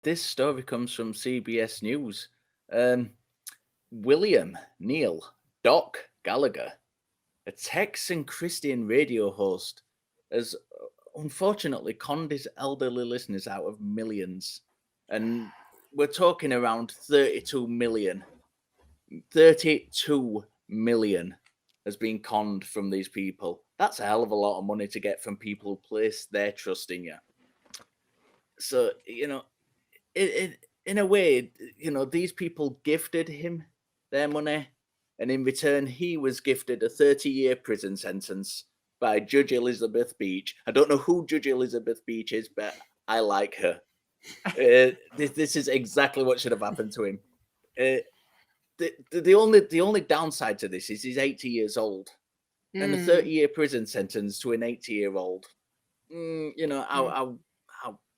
this story comes from CBS News. Um, William Neil Doc Gallagher, a Texan Christian radio host, has unfortunately conned his elderly listeners out of millions. And we're talking around 32 million. 32 million has been conned from these people. That's a hell of a lot of money to get from people who place their trust in you. So, in a way, these people gifted him their money, and in return, he was gifted a 30-year prison sentence by Judge Elizabeth Beach. I don't know who Judge Elizabeth Beach is, but I like her. This is exactly what should have happened to him. The only downside to this is he's 80 years old, and a 30-year prison sentence to an 80-year-old.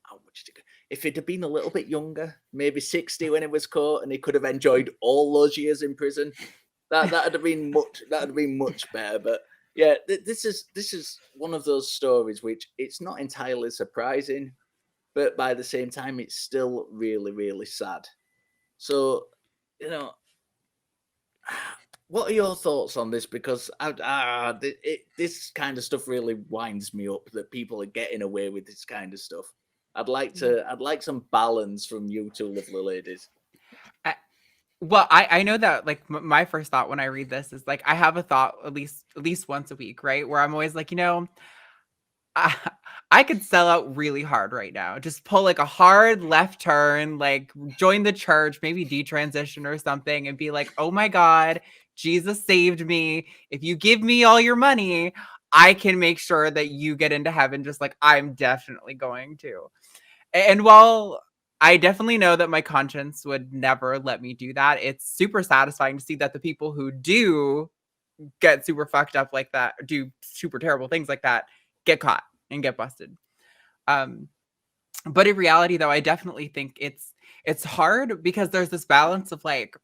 How much did it? If it had been a little bit younger, maybe 60 when he was caught, and he could have enjoyed all those years in prison, that'd have been much better. But yeah, this is one of those stories which it's not entirely surprising, but by the same time, it's still really, really sad. So, what are your thoughts on this? Because this kind of stuff really winds me up that people are getting away with this kind of stuff. I'd like some balance from you two lovely ladies. Well, I know that like my first thought when I read this is like I have a thought at least once a week, right? Where I'm always like, I could sell out really hard right now. Just pull like a hard left turn, like join the church, maybe detransition or something, and be like, oh my God, Jesus saved me. If you give me all your money, I can make sure that you get into heaven, just like I'm definitely going to. And while I definitely know that my conscience would never let me do that, it's super satisfying to see that the people who do get super fucked up like that, do super terrible things like that, get caught and get busted. But in reality, though, I definitely think it's hard because there's this balance of like,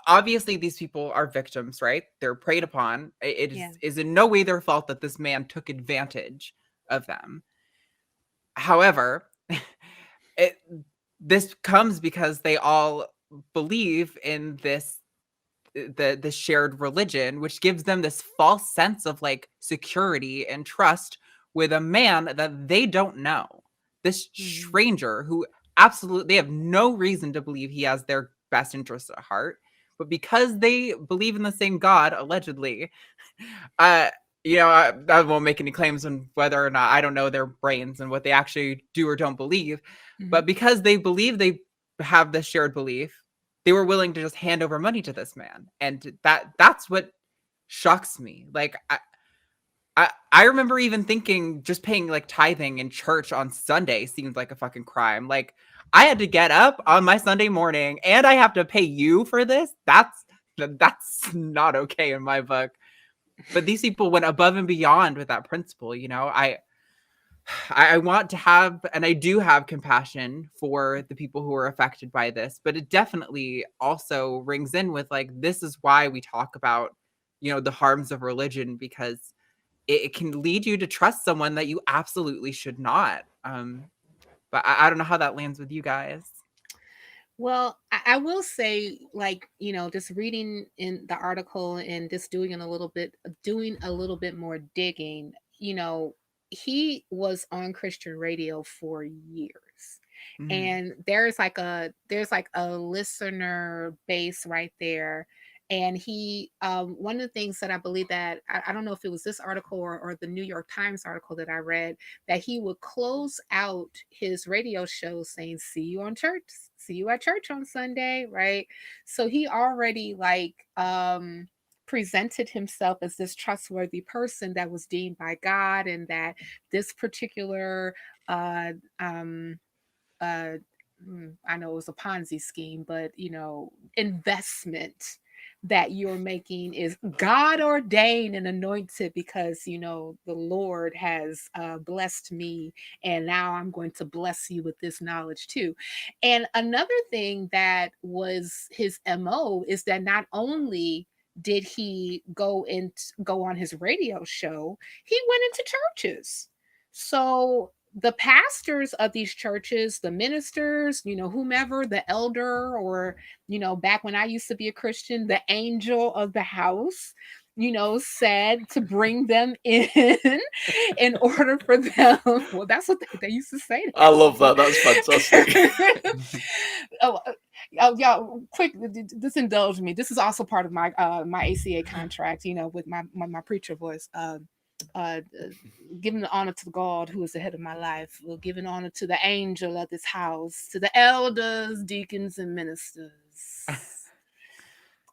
obviously these people are victims, right? They're preyed upon. It is in no way their fault that this man took advantage of them. However, this comes because they all believe in the shared religion, which gives them this false sense of like security and trust with a man that they don't know. This stranger who absolutely, they have no reason to believe he has their best interests at heart, but because they believe in the same God, allegedly, I won't make any claims on whether or not, I don't know their brains and what they actually do or don't believe, but because they believe they have this shared belief, they were willing to just hand over money to this man. And that's what shocks me. Like, I remember even thinking just paying like tithing in church on Sunday seemed like a fucking crime. Like, I had to get up on my Sunday morning and I have to pay you for this. That's not okay in my book. But these people went above and beyond with that principle. I want to have, and I do have compassion for the people who are affected by this, but it definitely also rings in with like, this is why we talk about, the harms of religion, because it can lead you to trust someone that you absolutely should not. But I don't know how that lands with you guys. Well, I will say, like, just reading in the article and just doing a little bit more digging, he was on Christian radio for years. And there's like a listener base right there. And he one of the things that I believe that I don't know if it was this article or the New York Times article that I read, that he would close out his radio show saying, see you at church on Sunday, right? So he already like presented himself as this trustworthy person that was deemed by God, and that this particular uh uh I know it was a Ponzi scheme, but investment that you're making is God ordained and anointed, because the Lord has blessed me, and now I'm going to bless you with this knowledge too. And another thing that was his MO is that not only did he go on his radio show, he went into churches. So the pastors of these churches, the ministers, whomever, the elder, or, back when I used to be a Christian, the angel of the house, said to bring them in order for them. Well, that's what they used to say. I love that. That's fantastic. oh, oh, y'all, quick, just indulge me. This is also part of my my ACA contract, with my preacher voice. Giving the honor to God who is the head of my life, giving honor to the angel of this house, to the elders, deacons, and ministers,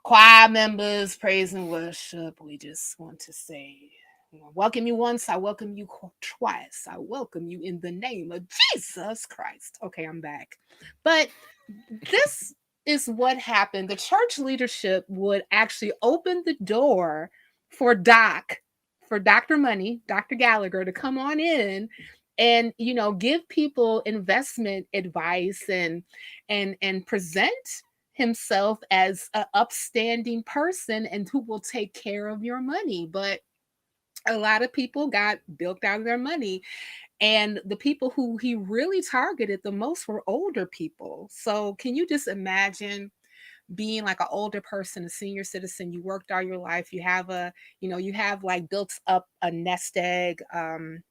choir members, praise and worship. We just want to say, welcome you once, I welcome you twice, I welcome you in the name of Jesus Christ. Okay, I'm back. But this is what happened. The church leadership would actually open the door for Dr. Money, Dr. Gallagher, to come on in and give people investment advice and present himself as an upstanding person and who will take care of your money. But a lot of people got bilked out of their money. And the people who he really targeted the most were older people. So can you just imagine being like an older person, a senior citizen? You worked all your life, you have you have like built up a nest egg, through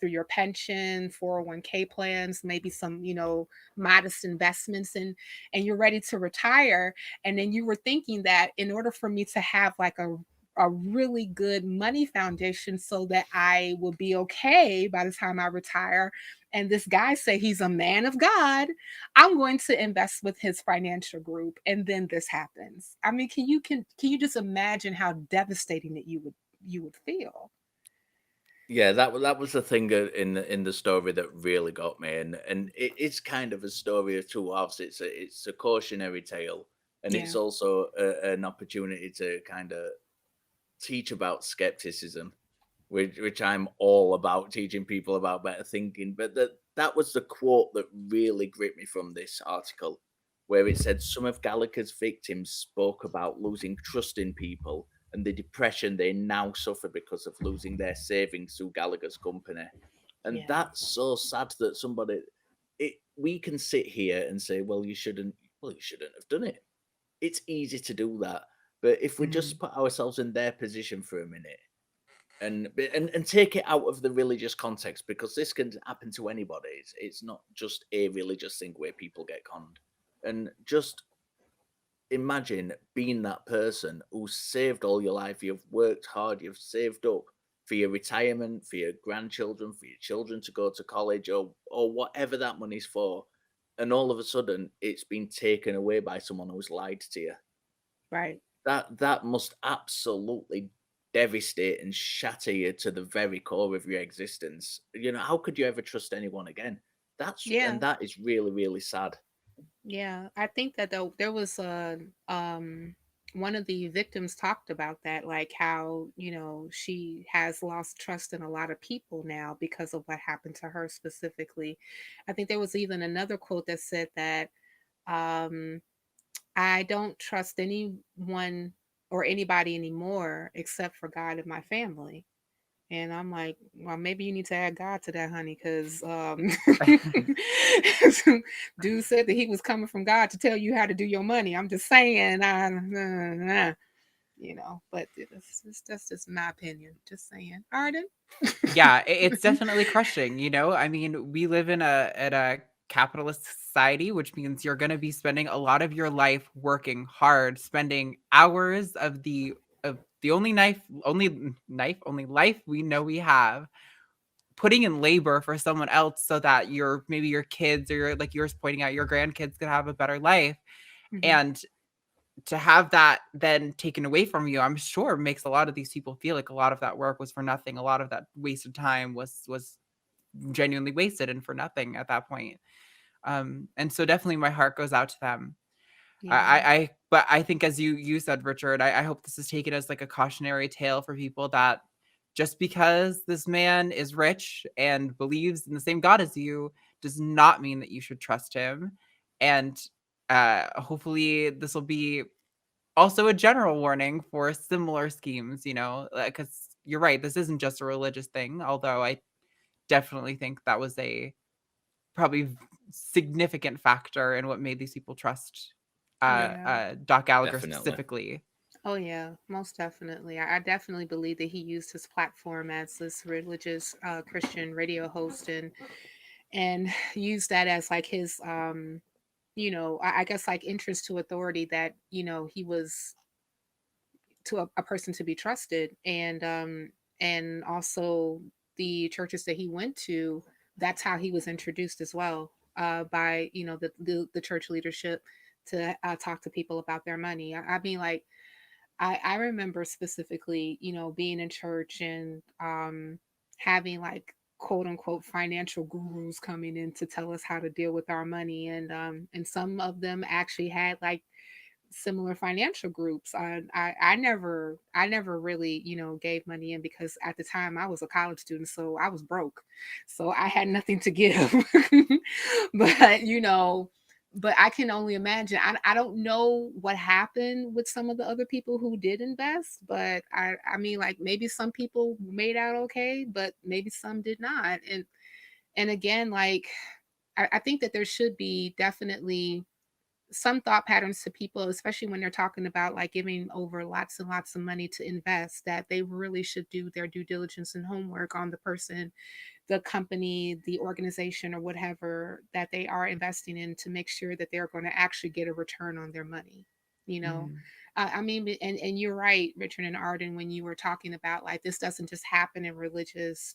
your pension, 401k plans, maybe some, modest investments, and you're ready to retire. And then you were thinking that in order for me to have like a really good money foundation so that I will be okay by the time I retire. And this guy say he's a man of God, I'm going to invest with his financial group. And then this happens. I mean, can you just imagine how devastating that you would feel? Yeah, that was the thing in the story that really got me, and it's kind of a story of two halves. It's a cautionary tale, and Yeah. it's also an opportunity to kind of teach about skepticism, which I'm all about, teaching people about better thinking. But that was the quote that really gripped me from this article, where it said some of Gallagher's victims spoke about losing trust in people and the depression they now suffer because of losing their savings through Gallagher's company. And Yeah. that's so sad that we can sit here and say, well, you shouldn't have done it. It's easy to do that. But if we just put ourselves in their position for a minute and take it out of the religious context, because this can happen to anybody. It's not just a religious thing where people get conned. And just imagine being that person who's saved all your life, you've worked hard, you've saved up for your retirement, for your grandchildren, for your children to go to college, or whatever that money's for, and all of a sudden it's been taken away by someone who's lied to you. Right. That must absolutely devastate and shatter you to the very core of your existence. How could you ever trust anyone again? Yeah. That is really, really sad. Yeah, I think that there was one of the victims talked about that, like how, she has lost trust in a lot of people now because of what happened to her specifically. I think there was even another quote that said that um I don't trust anyone or anybody anymore except for God and my family. And I'm like, well, maybe you need to add God to that, honey, because dude said that he was coming from God to tell you how to do your money. I'm just saying, but that's just my opinion. Just saying. Arden? Yeah, it's definitely crushing, I mean, we live in a capitalist society, which means you're going to be spending a lot of your life working hard, spending hours of the only life we know we have, putting in labor for someone else so that maybe your kids, or like yours pointing out, your grandkids could have a better life. Mhm. And to have that then taken away from you, I'm sure makes a lot of these people feel like a lot of that work was for nothing. A lot of that wasted time was genuinely wasted and for nothing at that point. And so definitely my heart goes out to them. Yeah. But I think, as you said, Richard, I hope this is taken as like a cautionary tale for people, that just because this man is rich and believes in the same God as you does not mean that you should trust him. And hopefully this will be also a general warning for similar schemes, because you're right, this isn't just a religious thing, although I definitely think that was a probably significant factor in what made these people trust Yeah. Doc Gallagher Definitely. specifically. Oh yeah, most definitely. I definitely believe that he used his platform as this religious Christian radio host and used that as like his I guess like interest to authority that, he was to a person to be trusted, and also the churches that he went to, that's how he was introduced as well, by the church leadership to talk to people about their money. I mean, like, I remember specifically, being in church and having like quote unquote financial gurus coming in to tell us how to deal with our money, and some of them actually had like similar financial groups. I never really, gave money in because at the time I was a college student, so I was broke, so I had nothing to give. but but I can only imagine. I don't know what happened with some of the other people who did invest, but I mean, like, maybe some people made out okay, but maybe some did not. And again, like, I think that there should be definitely some thought patterns to people, especially when they're talking about like giving over lots and lots of money to invest, that they really should do their due diligence and homework on the person, the company, the organization, or whatever that they are investing in, to make sure that they're going to actually get a return on their money. You know, Mm. I mean, and you're right, Richard and Arden, when you were talking about like this doesn't just happen in religious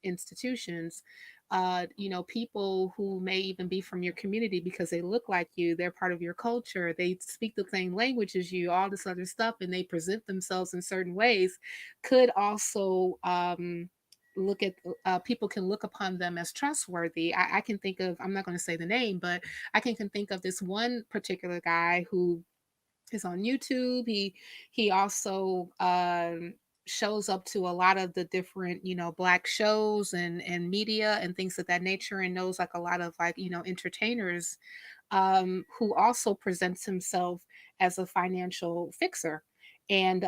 institutions. People who may even be from your community because they look like you, they're part of your culture, they speak the same language as you, all this other stuff, and they present themselves in certain ways, could also look at people can look upon them as trustworthy. I can think of, I'm not going to say the name, but I can think of this one particular guy who is on YouTube. He also shows up to a lot of the different, black shows and media and things of that nature, and knows like a lot of like, entertainers, who also presents himself as a financial fixer, and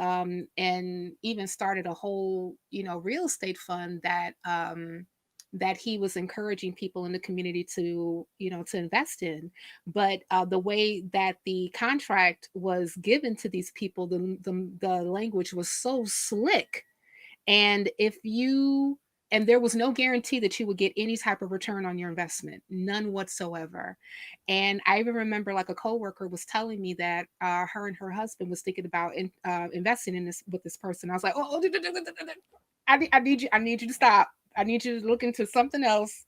even started a whole, real estate fund that he was encouraging people in the community to, to invest in. But the way that the contract was given to these people, the language was so slick, and if you and there was no guarantee that you would get any type of return on your investment, none whatsoever. And I even remember like a coworker was telling me that her and her husband was thinking about investing in this with this person. I was like, oh, I need you to stop. I need you to look into something else.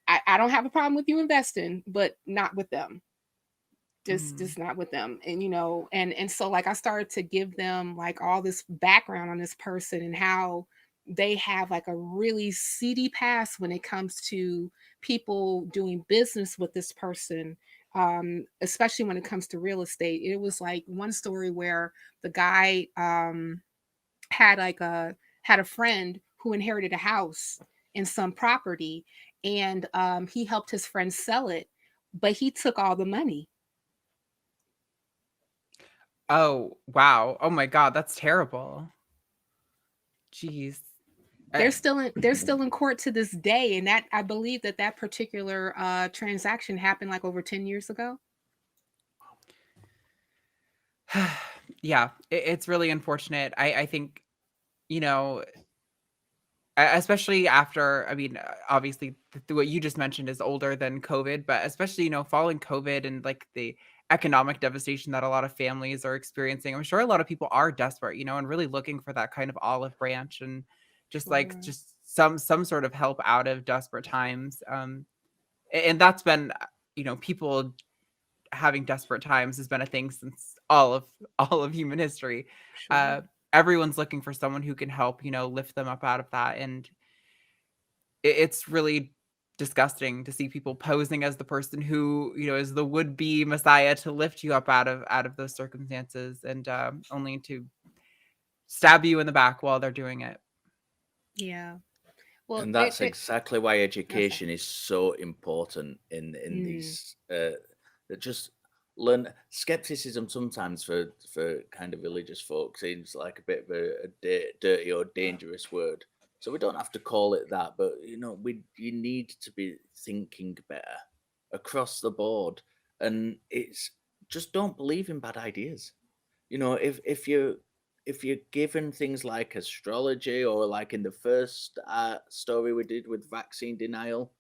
I don't have a problem with you investing, but not with them. Just not with them. And and so like I started to give them like all this background on this person and how they have like a really seedy past when it comes to people doing business with this person, especially when it comes to real estate. It was like one story where the guy had like a friend who inherited a house and some property, and he helped his friend sell it, but he took all the money. Oh, wow. Oh my God, that's terrible. Jeez. They're Uh, still in court to this day, and that I believe that particular transaction happened like over 10 years ago. yeah, it's really unfortunate. I think, you know, especially after, I mean, obviously, what you just mentioned is older than COVID, but especially, following COVID and like the economic devastation that a lot of families are experiencing, I'm sure a lot of people are desperate, and really looking for that kind of olive branch and just like Sure. just some sort of help out of desperate times. And that's been, people having desperate times has been a thing since all of human history. Sure. Uh, Everyone's looking for someone who can help, lift them up out of that, and it's really disgusting to see people posing as the person who, is the would-be messiah to lift you up out of those circumstances, and only to stab you in the back while they're doing it. Yeah. Well, And that's they exactly why okay. education is so important in Mm, these that just learn skepticism sometimes for kind of religious folk seems like a bit of a dirty or dangerous word. So we don't have to call it that, but you need to be thinking better across the board, and it's just don't believe in bad ideas. If you're given things like astrology, or like in the first story we did with vaccine denial,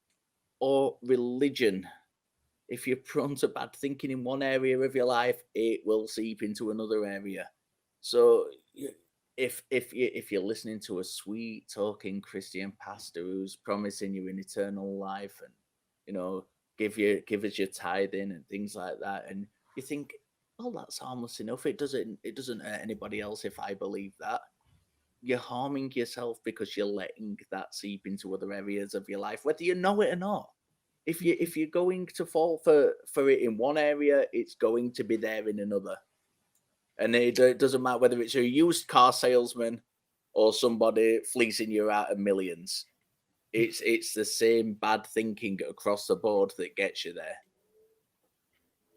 or religion, if you're prone to bad thinking in one area of your life, it will seep into another area. So if you're listening to a sweet talking Christian pastor who's promising you an eternal life, and give us your tithing and things like that, and you think, well, that's harmless enough. It doesn't hurt anybody else if I believe that. You're harming yourself because you're letting that seep into other areas of your life, whether you know it or not. If you're going to fall for it in one area, it's going to be there in another. And it doesn't matter whether it's a used car salesman or somebody fleecing you out of millions. It's the same bad thinking across the board that gets you there.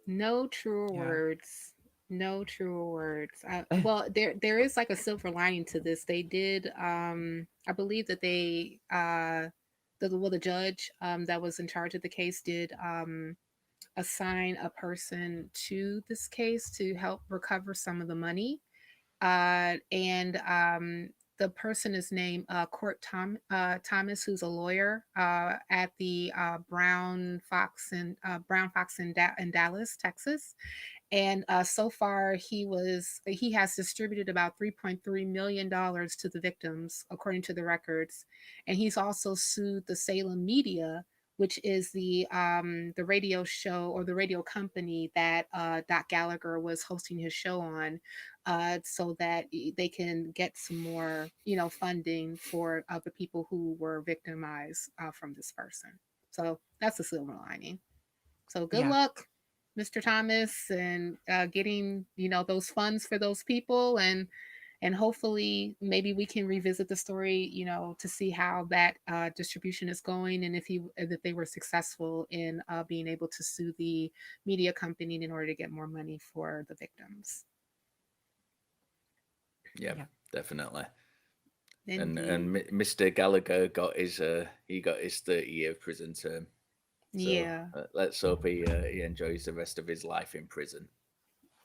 No truer Yeah. words. No truer words. Well, there is like a silver lining to this. They did. I believe that the judge that was in charge of the case did assign a person to this case to help recover some of the money. And the person is named Thomas, who's a lawyer at the Brown Fox in Dallas, Texas. And so far, he has distributed about $3.3 million to the victims, according to the records. And he's also sued the Salem Media, which is the radio show or the radio company that Doc Gallagher was hosting his show on, so that they can get some more, funding for the people who were victimized from this person. So that's a silver lining. So good Yeah. luck, Mr. Thomas, and getting those funds for those people, and hopefully maybe we can revisit the story, to see how that distribution is going, and if they were successful in being able to sue the media company in order to get more money for the victims. Yeah, Yeah. definitely. Indeed. And Mr. Gallagher got his 30-year prison term. So Yeah, let's hope he enjoys the rest of his life in prison.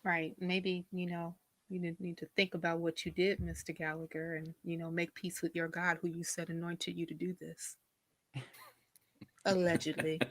right. Maybe, you need to think about what you did, Mr. Gallagher, and make peace with your God, who you said anointed you to do this. Allegedly.